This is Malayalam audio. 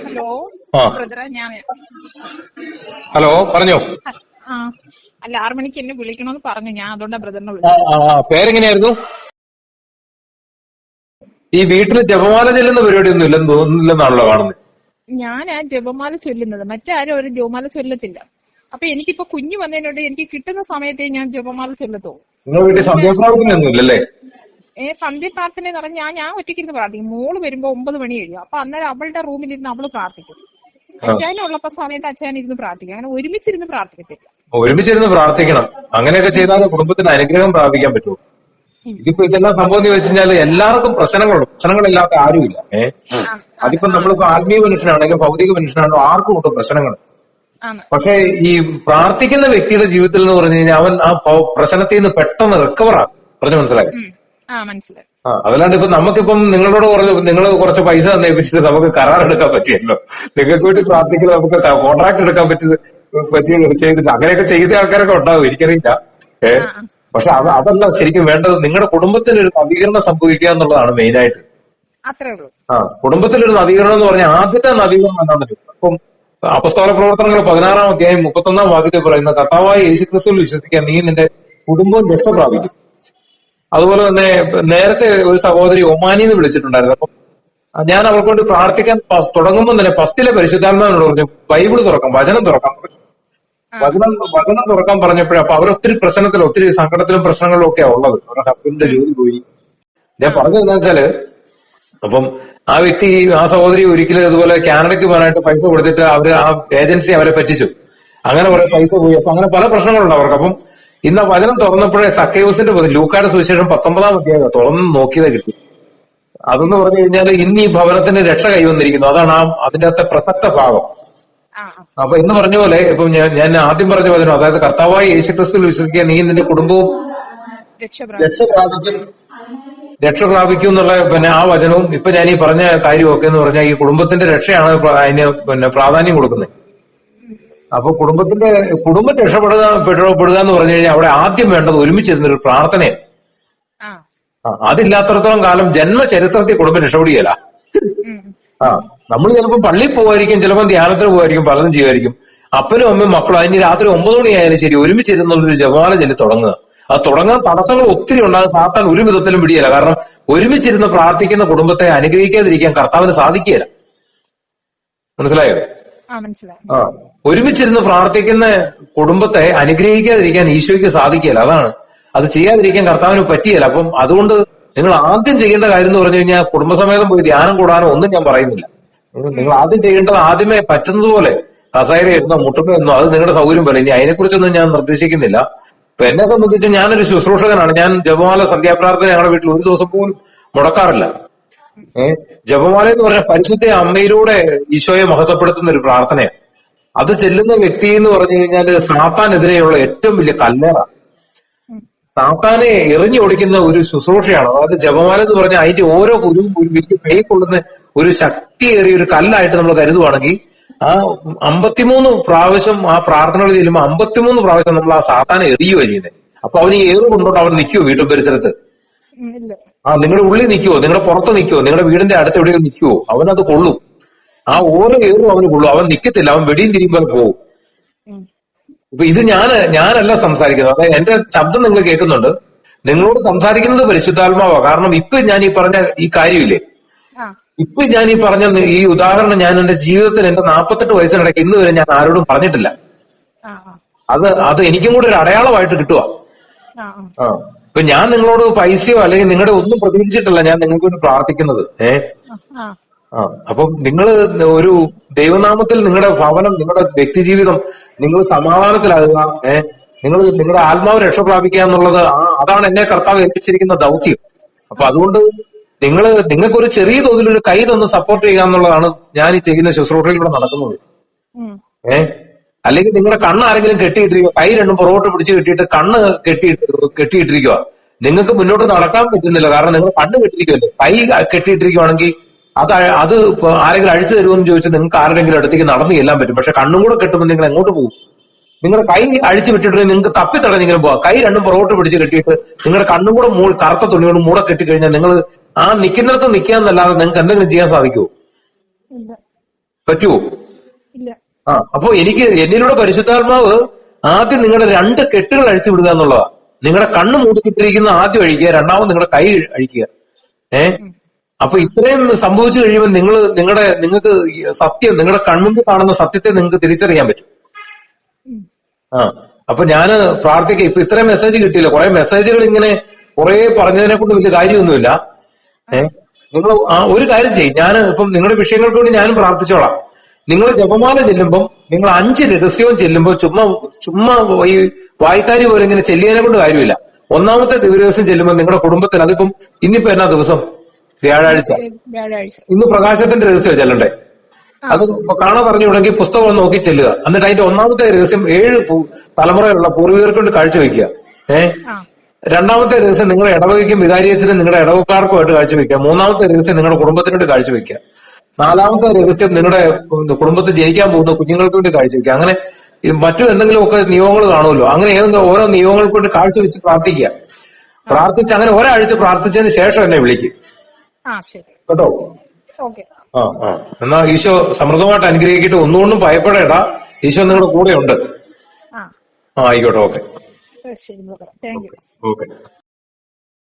ഹലോ ആ ബ്രദറെ, ഞാൻ ഹലോ പറഞ്ഞോ. ആ അല്ല 6 മണിക്ക് എന്നെ വിളിക്കണമെന്ന് പറഞ്ഞു. ഞാൻ അതുകൊണ്ടാ ബ്രദറിനെ ആ വിളിച്ചത്. ആ ആ, പേരെങ്ങനെയായിരുന്നു? ഈ വീട്ടില് ജപമാല ചെല്ലുന്ന പരിപാടി ഒന്നും ഇല്ലെന്ന് തോന്നുന്നില്ലെന്നാണല്ലോ കാണുന്നത്. ഞാനാ ജപമാല ചൊല്ലുന്നത്, മറ്റാരും ഒരു ജപമാല ചൊല്ലത്തില്ല. അപ്പൊ എനിക്കിപ്പോ കുഞ്ഞു വന്നതിനോട് എനിക്ക് കിട്ടുന്ന സമയത്തേ ഞാൻ ജപമാല ചൊല്ലത്തോ. നിങ്ങളുടെ വീട്ടിൽ പിന്നെ സന്ധ്യാപ്രാർത്ഥനയൊന്നും ഇല്ലല്ലേ? സന്ധ്യ പ്രാർത്ഥന എന്ന് പറഞ്ഞാൽ ഞാൻ ഒറ്റയ്ക്കിരുന്ന് പ്രാർത്ഥിക്കും. മോള് വരുമ്പോ 9 മണി കഴിയും. അപ്പൊ അന്നേരം അവളുടെ റൂമിലിരുന്ന് അവള് പ്രാർത്ഥിക്കും. ആ, അച്ഛനുള്ളപ്പോ സമയത്ത് അച്ഛനിരുന്ന് പ്രാർത്ഥിക്കും. അങ്ങനെ ഒരുമിച്ചിരുന്ന് പ്രാർത്ഥിക്കത്തില്ല. ഒരുമിച്ചിരുന്ന് പ്രാർത്ഥിക്കണം. അങ്ങനെയൊക്കെ ചെയ്താലേ കുടുംബത്തിന് അനുഗ്രഹം പ്രാപിക്കാൻ പറ്റുമോ. ഉം. ഇതിപ്പോ ഇതെല്ലാം സംഭവം എന്ന് വെച്ച് കഴിഞ്ഞാൽ എല്ലാവർക്കും പ്രശ്നങ്ങളുണ്ട്. പ്രശ്നങ്ങളില്ലാത്ത ആരുമില്ല. ആണ് ആണ് അതിപ്പോ ആണ് നമ്മളിപ്പോ ആത്മീയ മനുഷ്യനാണെങ്കിലും ഭൗതിക മനുഷ്യനാണെങ്കിലും ആർക്കും ഉണ്ട് പ്രശ്നങ്ങൾ. ആണ്. പക്ഷേ ഈ പ്രാർത്ഥിക്കുന്ന വ്യക്തിയുടെ ജീവിതത്തിൽ എന്ന് പറഞ്ഞു കഴിഞ്ഞാൽ അവൻ ആ പ്രശ്നത്തിൽ നിന്ന് പെട്ടെന്ന് റിക്കവർ ആകും. പറഞ്ഞു മനസ്സിലായി? മനസ്സിലായി. അതല്ലാണ്ട് ഇപ്പൊ നമുക്കിപ്പം നിങ്ങളോട് പറഞ്ഞു നിങ്ങൾ കുറച്ച് പൈസ തന്നേപ്പിച്ചിട്ട് നമുക്ക് കരാർ എടുക്കാൻ പറ്റിയല്ലോ. നിങ്ങൾക്ക് വേണ്ടി പ്രാർത്ഥിക്കുന്നത് നമുക്ക് കോൺട്രാക്ട് എടുക്കാൻ പറ്റിയ ചെയ്തിട്ട് അങ്ങനെയൊക്കെ ചെയ്ത ആൾക്കാരൊക്കെ ഉണ്ടാവും, എനിക്കറിയില്ല. ആ ആ പക്ഷെ അതല്ല ശരിക്കും വേണ്ടത്. നിങ്ങളുടെ കുടുംബത്തിന് ഒരു നവീകരണം സംഭവിക്കുക എന്നുള്ളതാണ് മെയിനായിട്ട്. അത്രേ ഉള്ളൂ. കുടുംബത്തിലൊരു നവീകരണം എന്ന് പറഞ്ഞാൽ ആദ്യത്തെ നവീകരണം എന്നാണ് പറ്റും. അപ്പം അപ്പസ്തോല പ്രവർത്തനങ്ങൾ 16-ാം അധ്യായം 31-ാം വാക്യത്തിൽ പറയുന്ന കർത്താവായ യേശുക്രിസ്തുവിൽ വിശ്വസിക്കാൻ നീ നിന്റെ കുടുംബവും രക്ഷ പ്രാപിക്കും. അതുപോലെ തന്നെ നേരത്തെ ഒരു സഹോദരി ഒമാനിന്ന് വിളിച്ചിട്ടുണ്ടായിരുന്നു. അപ്പം ഞാൻ അവർക്ക് വേണ്ടി പ്രാർത്ഥിക്കാൻ തുടങ്ങുമ്പോൾ തന്നെ ഫസ്റ്റിലെ പരിശുദ്ധാത്മാവിനോട് പറഞ്ഞു ബൈബിൾ തുറക്കാം, വചനം തുറക്കാം. വചനം തുറക്കാൻ പറഞ്ഞപ്പോഴേ അപ്പൊ അവരൊത്തിരി പ്രശ്നത്തിലും ഒത്തിരി സങ്കടത്തിലും പ്രശ്നങ്ങളിലും ഒക്കെയാണ് ഉള്ളത്. അവരുടെ ഹസ്ബൻഡിന്റെ ജോലി പോയി. ഞാൻ പറഞ്ഞത് എന്താ വെച്ചാല് അപ്പം ആ വ്യക്തി ആ സഹോദരി ഒരിക്കലും ഇതുപോലെ കാനഡയ്ക്ക് പോകാനായിട്ട് പൈസ കൊടുത്തിട്ട് അവര് ആ ഏജൻസി അവരെ പറ്റിച്ചു. അങ്ങനെ കുറെ പൈസ പോയി. അപ്പൊ അങ്ങനെ പല പ്രശ്നങ്ങളുണ്ട് അവർക്ക്. അപ്പം ഇന്ന് വചനം തുറന്നപ്പോഴേ സക്കൈവസിന്റെ ലൂക്കായുടെ സുവിശേഷം 19-ാം അധ്യായം തുറന്ന് നോക്കിയതേ കിട്ടി. അതെന്ന് പറഞ്ഞു കഴിഞ്ഞാൽ ഇന്ന് ഈ ഭവനത്തിന് രക്ഷ കൈവന്നിരിക്കുന്നു. അതാണ് അതിന്റെ അകത്തെ പ്രസക്ത ഭാഗം. അപ്പൊ എന്ന് പറഞ്ഞ പോലെ ഇപ്പം ഞാൻ ആദ്യം പറഞ്ഞ വചനം, അതായത് കർത്താവായ യേശുക്രിസ്തുവിൽ വിശ്വസിക്കുക നീ നിന്റെ കുടുംബവും രക്ഷ പ്രാപിക്കും എന്നുള്ള ആ വചനവും ഇപ്പൊ ഞാൻ ഈ പറഞ്ഞ കാര്യമൊക്കെ എന്ന് പറഞ്ഞാൽ ഈ കുടുംബത്തിന്റെ രക്ഷയാണ് അതിന് പ്രാധാന്യം കൊടുക്കുന്നത്. അപ്പൊ കുടുംബം രക്ഷപ്പെടുക എന്ന് പറഞ്ഞു കഴിഞ്ഞാൽ അവിടെ ആദ്യം വേണ്ടത് ഒരുമിച്ചിരുന്നൊരു പ്രാർത്ഥനയാണ്. അതില്ലാത്തടത്തോളം കാലം ജന്മചരിത്രത്തിൽ കുടുംബം രക്ഷപ്പെടുകയില്ല. നമ്മൾ ചിലപ്പോൾ പള്ളിയിൽ പോവായിരിക്കും, ചിലപ്പോൾ ധ്യാനത്തിന് പോവായിരിക്കും, പലതും ചെയ്യുമായിരിക്കും. അപ്പനും അമ്മയും മക്കളും അതിന് രാത്രി 9 മണിയായാലും ശരി ഒരുമിച്ചിരുന്നുള്ളൊരു ജപമാല ചൊല്ലി തുടങ്ങുക. അത് തുടങ്ങാൻ തടസ്സങ്ങൾ ഒത്തിരി ഉണ്ടാകും. സാത്താൻ ഒരു വിധത്തിലും പിടിയില്ല. കാരണം ഒരുമിച്ചിരുന്ന് പ്രാർത്ഥിക്കുന്ന കുടുംബത്തെ അനുഗ്രഹിക്കാതിരിക്കാൻ കർത്താവിന് സാധിക്കുകയില്ല. മനസ്സിലായോ? ഒരുമിച്ചിരുന്ന് പ്രാർത്ഥിക്കുന്ന കുടുംബത്തെ അനുഗ്രഹിക്കാതിരിക്കാൻ ഈശോയ്ക്ക് സാധിക്കുകയില്ല. അതാണ്, അത് ചെയ്യാതിരിക്കാൻ കർത്താവിന് പറ്റിയല്ല. അപ്പം അതുകൊണ്ട് നിങ്ങൾ ആദ്യം ചെയ്യേണ്ട കാര്യം എന്ന് പറഞ്ഞു കഴിഞ്ഞാൽ കുടുംബസമേതം പോയി ധ്യാനം കൂടാനോ ഒന്നും ഞാൻ പറയുന്നില്ല. നിങ്ങൾ ആദ്യം ചെയ്യേണ്ടത് ആദ്യമേ പറ്റുന്നതുപോലെ കസേര ഇരുന്നോ മുട്ടുന്നോ എന്നോ അത് നിങ്ങളുടെ സൗകര്യം പോലെ. ഇനി അതിനെക്കുറിച്ചൊന്നും ഞാൻ നിർദ്ദേശിക്കുന്നില്ല. ഇപ്പൊ എന്നെ സംബന്ധിച്ച് ഞാനൊരു ശുശ്രൂഷകനാണ്. ഞാൻ ജപമാല സന്ധ്യാപ്രാർത്ഥന ഞങ്ങളുടെ വീട്ടിൽ ഒരു ദിവസം പോലും മുടക്കാറില്ല. ജപമാല എന്ന് പറഞ്ഞാൽ പരിശുദ്ധ അമ്മയിലൂടെ ഈശോയെ മഹത്വപ്പെടുത്തുന്ന ഒരു പ്രാർത്ഥനയാണ്. അത് ചെല്ലുന്ന വ്യക്തി എന്ന് പറഞ്ഞു കഴിഞ്ഞാൽ സാത്താനെതിരെയുള്ള ഏറ്റവും വലിയ കല്ലേറ, സാത്താനെ എറിഞ്ഞൊടിക്കുന്ന ഒരു ശുശ്രൂഷയാണ്. അതായത് ജപമാല എന്ന് പറഞ്ഞാൽ അതിന്റെ ഓരോ കുരുവും ഒരു വലിയ കൈ കൊള്ളുന്ന ഒരു ശക്തിയേറിയ ഒരു കല്ലായിട്ട് നമ്മൾ കരുതുവാണെങ്കിൽ ആ 53 പ്രാവശ്യം ആ പ്രാർത്ഥനകൾ ചെല്ലുമ്പോൾ 53 പ്രാവശ്യം നമ്മൾ ആ സാത്താനെ എറിയുക ചെയ്യുന്നത്. അപ്പൊ അവന് ഏറ് കൊണ്ടോട്ട് അവൻ നിൽക്കുവോ വീട്ടു പരിസരത്ത്? നിങ്ങളുടെ ഉള്ളിൽ നിൽക്കുവോ? നിങ്ങളുടെ പുറത്ത് നിൽക്കുവോ? നിങ്ങളുടെ വീടിന്റെ അടുത്ത് എവിടെയും നിൽക്കുവോ? അവനത് കൊള്ളും. ആ ഓരോ ഏറും അവന് കൊള്ളും. അവൻ നിൽക്കത്തില്ല, അവൻ വെടിയും തിരിയുമ്പോൾ പോകും. ഇപ്പൊ ഇത് ഞാനല്ല സംസാരിക്കുന്നത്. അതായത് എന്റെ ശബ്ദം നിങ്ങൾ കേൾക്കുന്നുണ്ട്. നിങ്ങളോട് സംസാരിക്കുന്നത് പരിശുദ്ധാത്മാവാ. കാരണം ഇപ്പൊ ഞാൻ ഈ പറഞ്ഞ ഈ കാര്യമില്ലേ, ഇപ്പൊ ഞാൻ ഈ പറഞ്ഞ ഈ ഉദാഹരണം ഞാൻ എന്റെ ജീവിതത്തിൽ എന്റെ 48 വയസ്സിനിടയ്ക്ക് ഇന്ന് വരെ ഞാൻ ആരോടും പറഞ്ഞിട്ടില്ല. അത് എനിക്കും കൂടെ ഒരു അടയാളമായിട്ട് കിട്ടുക. ഇപ്പൊ ഞാൻ നിങ്ങളോട് പൈസയോ അല്ലെങ്കിൽ നിങ്ങളുടെ ഒന്നും പ്രതീക്ഷിച്ചിട്ടല്ല ഞാൻ നിങ്ങൾക്ക് വേണ്ടി പ്രാർത്ഥിക്കുന്നത്. അപ്പം നിങ്ങൾ ഒരു ദൈവനാമത്തിൽ നിങ്ങളുടെ ഭവനം, നിങ്ങളുടെ വ്യക്തിജീവിതം നിങ്ങൾ സമാധാനത്തിലാകുക. നിങ്ങളുടെ ആത്മാവ് രക്ഷ പ്രാപിക്കുക എന്നുള്ളത് അതാണ് എന്നെ കർത്താവ് ഏൽപ്പിച്ചിരിക്കുന്ന ദൗത്യം. അപ്പൊ അതുകൊണ്ട് നിങ്ങൾക്കൊരു ചെറിയ തോതിലൊരു കൈ തന്ന് സപ്പോർട്ട് ചെയ്യുക എന്നുള്ളതാണ് ഞാൻ ഈ ചെയ്യുന്ന ശുശ്രൂഷയിലൂടെ നടക്കുന്നത്. അല്ലെങ്കിൽ നിങ്ങളുടെ കണ്ണ് ആരെങ്കിലും കെട്ടിയിട്ടിരിക്കുക, കൈ രണ്ടും പുറകോട്ട് പിടിച്ച് കെട്ടിയിട്ട് കണ്ണ് കെട്ടിയിട്ടിരിക്കുക. നിങ്ങൾക്ക് മുന്നോട്ട് നടക്കാൻ പറ്റുന്നില്ല. കാരണം നിങ്ങൾ കണ്ണ് കെട്ടിയിരിക്കുമല്ലോ. കൈ കെട്ടിയിട്ടിരിക്കുവാണെങ്കിൽ അത് ആരെങ്കിലും അഴിച്ചു തരുമെന്ന് ചോദിച്ചാൽ നിങ്ങൾക്ക് ആരുടെങ്കിലും അടുത്തേക്ക് നടന്നു ചെല്ലാൻ പറ്റും. പക്ഷെ കണ്ണും കൂടെ കെട്ടുമ്പോൾ നിങ്ങൾ എങ്ങോട്ട് പോകും? നിങ്ങളുടെ കൈ അഴിച്ചു വിട്ടിട്ടുണ്ടെങ്കിൽ നിങ്ങൾക്ക് തപ്പിത്തടഞ്ഞെങ്കിലും പോവാം. കൈ രണ്ടും പുറകോട്ട് പിടിച്ച് കെട്ടിയിട്ട് നിങ്ങളുടെ കണ്ണും കൂടെ കറുത്ത തുണിയോട് മൂടെ കെട്ടിക്കഴിഞ്ഞാൽ നിങ്ങൾ ആ നിൽക്കുന്നിടത്ത് നിൽക്കാന്നല്ലാതെ നിങ്ങൾക്ക് എന്തെങ്കിലും ചെയ്യാൻ സാധിക്കുമോ? പറ്റുമോ? ഇല്ല. അപ്പൊ എന്നിലൂടെ പരിശുദ്ധാത്മാവ് ആദ്യം നിങ്ങളുടെ 2 കെട്ടുകൾ അഴിച്ചു വിടുക എന്നുള്ളതാ. നിങ്ങളുടെ കണ്ണ് മൂടിക്കിട്ടിരിക്കുന്ന ആദ്യം അഴിക്കുക, രണ്ടാമത് നിങ്ങളുടെ കൈ അഴിക്കുക. അപ്പൊ ഇത്രയും സംഭവിച്ചു കഴിയുമ്പോൾ നിങ്ങൾക്ക് സത്യം, നിങ്ങളുടെ കൺമുമ്പിൽ കാണുന്ന സത്യത്തെ നിങ്ങൾക്ക് തിരിച്ചറിയാൻ പറ്റും. അപ്പൊ ഞാന് പ്രാർത്ഥിക്കുക. ഇപ്പൊ ഇത്രയും മെസ്സേജ് കിട്ടിയില്ല, കുറെ മെസ്സേജുകൾ ഇങ്ങനെ കുറെ പറഞ്ഞതിനെ കൊണ്ട് വലിയ കാര്യമൊന്നുമില്ല. നിങ്ങൾ ഒരു കാര്യം ചെയ്യും, ഞാൻ ഇപ്പം നിങ്ങളുടെ വിഷയങ്ങൾക്ക് വേണ്ടി ഞാനും പ്രാർത്ഥിച്ചോളാം. നിങ്ങൾ ജപമാല ചെല്ലുമ്പം നിങ്ങൾ 5 രഹസ്യവും ചെല്ലുമ്പോൾ ചുമ്മാ ഈ വായ്ക്കാരി പോലെ ഇങ്ങനെ ചെല്ലിയതിനെ കൊണ്ട് കാര്യമില്ല. ഒന്നാമത്തെ ദിവസം ചെല്ലുമ്പോൾ നിങ്ങളുടെ കുടുംബത്തിൽ, അതിപ്പം ഇന്നിപ്പോ എന്നാ ദിവസം? വ്യാഴാഴ്ച. ഇന്ന് പ്രകാശത്തിന്റെ രഹസ്യം ചെല്ലണ്ടേ? അത് കാണാൻ പറഞ്ഞു തുടങ്ങി പുസ്തകം നോക്കി ചെല്ലുക. എന്നിട്ട് അതിന്റെ ഒന്നാമത്തെ രഹസ്യം 7 തലമുറയിലുള്ള പൂർവികർക്ക് കൊണ്ട് കാഴ്ചവെക്കുക. രണ്ടാമത്തെ രഹസ്യം നിങ്ങളുടെ ഇടവകയ്ക്കും വികാരിയച്ഛനും നിങ്ങളുടെ ഇടവക്കാർക്കുമായിട്ട് കാഴ്ചവെക്കുക. മൂന്നാമത്തെ രഹസ്യം നിങ്ങളുടെ കുടുംബത്തിനോട് കാഴ്ചവെക്കുക. 4ാമത്തെ രഹസ്യം നിങ്ങളുടെ കുടുംബത്തിൽ ജനിക്കാൻ പോകുന്ന കുഞ്ഞുങ്ങൾക്ക് വേണ്ടി കാഴ്ചവെക്കുക. അങ്ങനെ മറ്റു എന്തെങ്കിലുമൊക്കെ നിയമങ്ങൾ കാണുമല്ലോ, അങ്ങനെ ഏതെങ്കിലും ഓരോ നിയമങ്ങൾക്ക് വേണ്ടി കാഴ്ചവെച്ച് പ്രാർത്ഥിക്കുക. പ്രാർത്ഥിച്ച് അങ്ങനെ ഒരാഴ്ച പ്രാർത്ഥിച്ചതിന് ശേഷം എന്നെ വിളിക്കും കേട്ടോ. എന്നാ ഈശോ സമൃദ്ധമായിട്ട് അനുഗ്രഹിക്കിട്ട് ഒന്നുകൊണ്ടും ഭയപ്പെടേണ്ട. ഈശോ നിങ്ങളുടെ കൂടെ ഉണ്ട്. ആയിക്കോട്ടെ. ഓക്കെ. ശരി, താങ്ക് യു. ഓക്കെ.